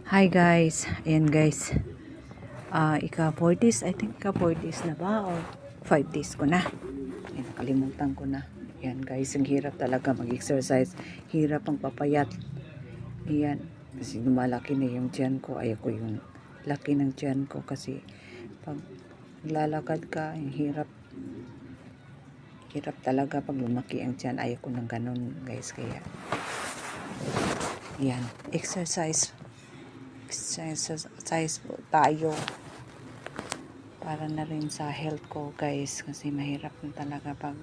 Hi guys, ayan guys. Ika 4 days, I think ika 4 days na ba or 5 days ko na. Ayan, nakalimutan ko na. Ayan guys, ang hirap talaga mag-exercise. Hirap ang papayat. Ayan, kasi lumalaki na yung tiyan ko. Ayoko yung laki ng tiyan ko kasi pag lalakad ka, ang hirap. Hirap talaga pag lumaki ang tiyan. Ayoko ng ganun guys, kaya ayan, exercise po tayo para na rin sa health ko guys, kasi mahirap na talaga pag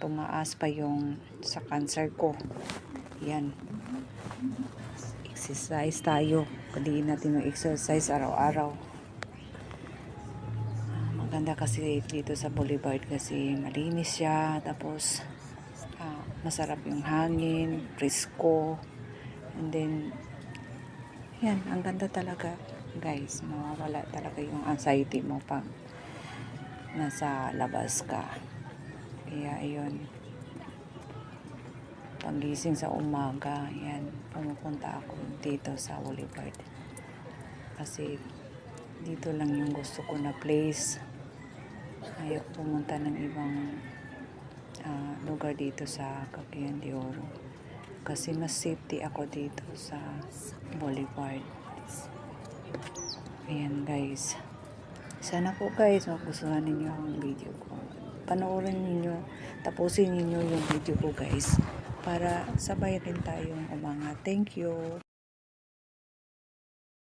tumaas pa yung sa cancer ko. Yan, exercise tayo, kaliin natin yung exercise araw-araw. Maganda kasi dito sa Boulevard kasi malinis siya, tapos masarap yung hangin, presko, and then yan, ang ganda talaga guys. Mawawala talaga yung anxiety mo pag nasa labas ka. Kaya ayun, pagising sa umaga, yan, pumupunta ako dito sa Boulevard kasi dito lang yung gusto ko na place. Ayaw pumunta ng ibang lugar dito sa Cagayan de Oro kasi mas safety ako dito sa Boulevard. Ayan guys, sana po guys magustuhan ninyo ang video ko. Panoorin ninyo, tapusin ninyo yung video ko guys para sabay rin tayong umangat. Thank you.